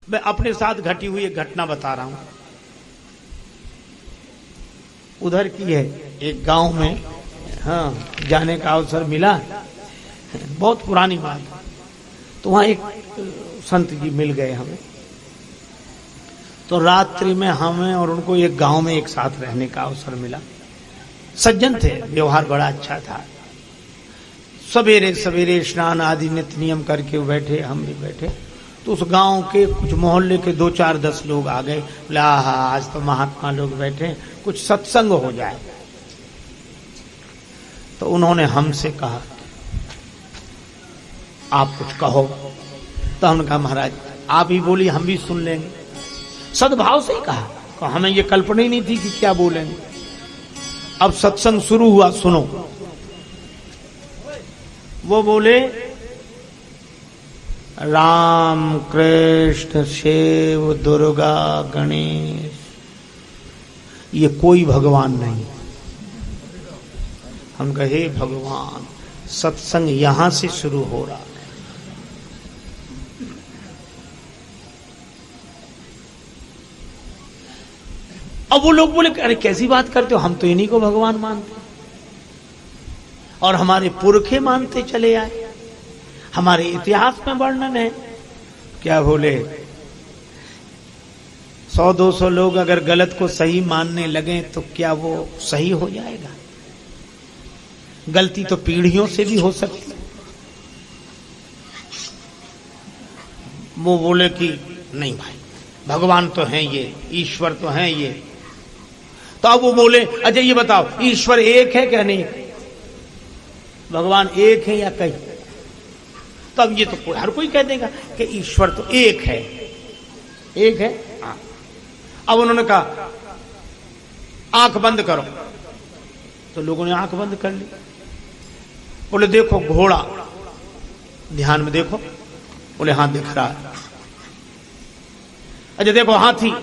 मैं अपने साथ घटी हुई एक घटना बता रहा हूं। उधर की है, एक गांव में जाने का अवसर मिला, बहुत पुरानी बात। तो वहां एक संत जी मिल गए हमें। तो रात्रि में हमें और उनको एक गांव में एक साथ रहने का अवसर मिला। सज्जन थे, व्यवहार बड़ा अच्छा था। सवेरे सवेरे स्नान आदि नित्य नियम करके बैठे, हम भी बैठे। तो उस गांव के कुछ मोहल्ले के 2-4-10 लोग आ गए। बोले आज तो महात्मा लोग बैठे, कुछ सत्संग हो जाए। तो उन्होंने हमसे कहा आप कुछ कहो। तो हमने कहा महाराज आप ही बोलिए, हम भी सुन लेंगे। सद्भाव से ही कहा, तो हमें ये कल्पना ही नहीं थी कि क्या बोलेंगे। अब सत्संग शुरू हुआ, सुनो। वो बोले राम कृष्ण शिव दुर्गा गणेश, ये कोई भगवान नहीं। हम कहे भगवान, सत्संग यहां से शुरू हो रहा है। अब वो लोग बोले अरे कैसी बात करते हो, हम तो इन्हीं को भगवान मानते और हमारे पुरखे मानते चले आए, हमारे इतिहास में वर्णन है। क्या बोले 100-200 लोग अगर गलत को सही मानने लगे तो क्या वो सही हो जाएगा? गलती तो पीढ़ियों से भी हो सकती है। वो बोले कि नहीं भाई, भगवान तो हैं ये, ईश्वर तो हैं ये। तो अब वो बोले अच्छा ये बताओ ईश्वर एक है क्या नहीं? भगवान एक है या कई? तो अब ये तो हर कोई कह देगा कि ईश्वर तो एक है, एक है। हाँ। अब उन्होंने कहा आंख बंद करो। तो लोगों ने आंख बंद कर ली। बोले देखो घोड़ा, ध्यान में देखो। बोले हाँ दिख रहा है। अच्छा देखो हाथी,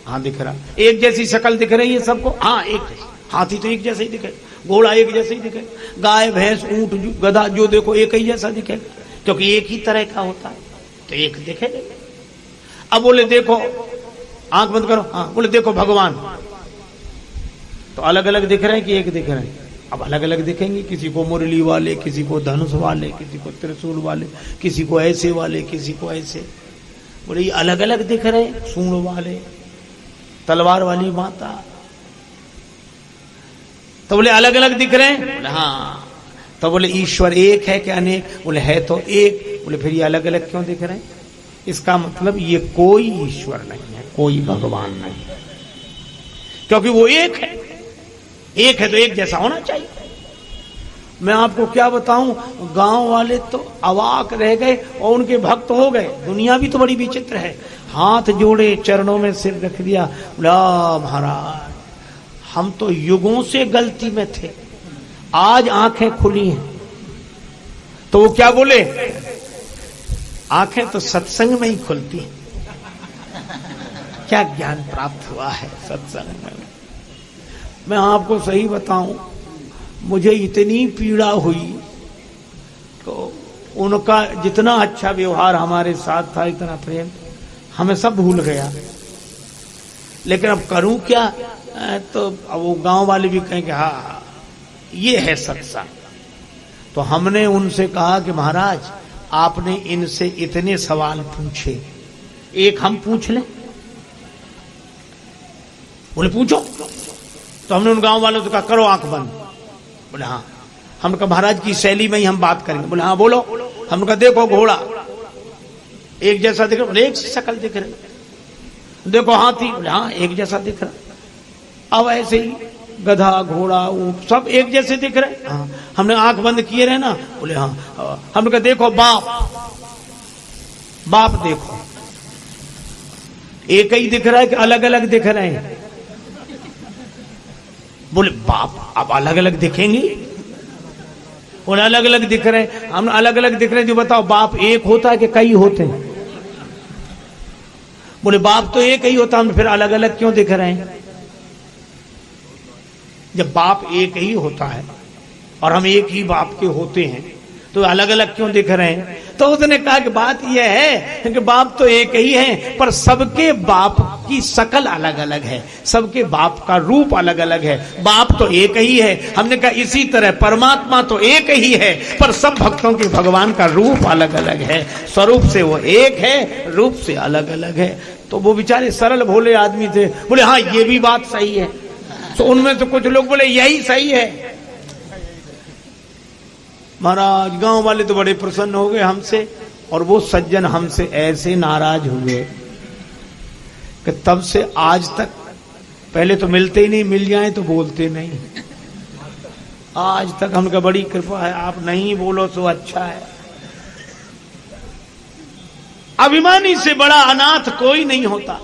हाँ दिख रहा। एक जैसी शक्ल दिख रही है सबको? हाँ एक हाथी तो एक जैसा ही दिखे, घोड़ा एक जैसा ही दिखे, गाय भैंस ऊंट गधा जो देखो एक ही जैसा दिखे, क्योंकि एक ही तरह का होता है तो एक दिखेगा। अब बोले देखो, आंख बंद करो। हाँ। बोले देखो भगवान, तो अलग अलग दिख रहे हैं कि एक दिख रहे हैं? अब अलग अलग दिखेंगे, किसी को मुरली वाले, किसी को धनुष वाले, किसी को त्रिशूल वाले, किसी को ऐसे वाले, किसी को ऐसे। बोले ये अलग अलग दिख रहे हैं, सूंड वाले, तलवार वाली माता। तो बोले अलग अलग दिख रहे हैं? बोले हाँ। तो बोले ईश्वर एक है क्या अनेक? बोले है तो एक। बोले फिर ये अलग अलग क्यों दिख रहे हैं? इसका मतलब ये कोई ईश्वर नहीं है, कोई भगवान नहीं है, क्योंकि वो एक है। एक है तो एक जैसा होना चाहिए। मैं आपको क्या बताऊं, गांव वाले तो अवाक रह गए और उनके भक्त हो गए। दुनिया भी तो बड़ी विचित्र है। हाथ जोड़े, चरणों में सिर रख दिया, बोला महाराज हम तो युगों से गलती में थे, आज आंखें खुली हैं। तो वो क्या बोले, आंखें तो सत्संग में ही खुलती हैं। क्या ज्ञान प्राप्त हुआ है सत्संग में। मैं आपको सही बताऊं, मुझे इतनी पीड़ा हुई, तो उनका जितना अच्छा व्यवहार हमारे साथ था, इतना प्रेम, हमें सब भूल गया। लेकिन अब करूं क्या? तो अब वो गांव वाले भी कहें कि हाँ ये है सत्संग। तो हमने उनसे कहा कि महाराज आपने इनसे इतने सवाल पूछे, एक हम पूछ लें? बोले पूछो। तो हमने उन गांव वालों से कहा करो आंख बंद। बोले हाँ। हमने कहा महाराज की शैली में ही हम बात करेंगे। बोले हाँ बोलो। हमने कहा देखो घोड़ा एक जैसा दिख रहा, बोले एक शक्ल दिख रही। देखो हाथी, बोले हाँ एक जैसा दिख रहा। अब ऐसे ही गधा घोड़ा ऊंट सब एक जैसे दिख रहे। हाँ। हमने आंख बंद किए रहे ना? बोले हाँ। हमने कहा देखो बाप, बाप देखो एक ही दिख रहा है कि अलग अलग दिख रहे हैं? बोले बाप अब अलग अलग दिखेंगे? बोले अलग अलग दिख रहे हैं। हम अलग अलग दिख रहे हैं, जो बताओ बाप एक होता है कि कई होते हैं? बोले बाप तो एक ही होता, हम फिर अलग अलग क्यों दिख रहे हैं? जब बाप एक ही होता है और हम एक ही बाप के होते हैं तो अलग अलग क्यों दिख रहे हैं? तो उसने कहा कि बात यह है कि बाप तो एक ही है, पर सबके बाप की शकल अलग अलग है, सबके बाप का रूप अलग अलग है। बाप तो एक ही है। हमने कहा इसी तरह परमात्मा तो एक ही है, पर सब भक्तों के भगवान का रूप अलग अलग है। स्वरूप से वो एक है, रूप से अलग अलग है। तो वो बेचारे सरल भोले आदमी थे, बोले हाँ ये भी बात सही है। तो उनमें तो कुछ लोग बोले यही सही है। महाराज गांव वाले तो बड़े प्रसन्न हो गए हमसे, और वो सज्जन हमसे ऐसे नाराज हुए कि तब से आज तक, पहले तो मिलते ही नहीं, मिल जाए तो बोलते नहीं। आज तक हमका बड़ी कृपा है, आप नहीं बोलो तो अच्छा है। अभिमानी से बड़ा अनाथ कोई नहीं होता।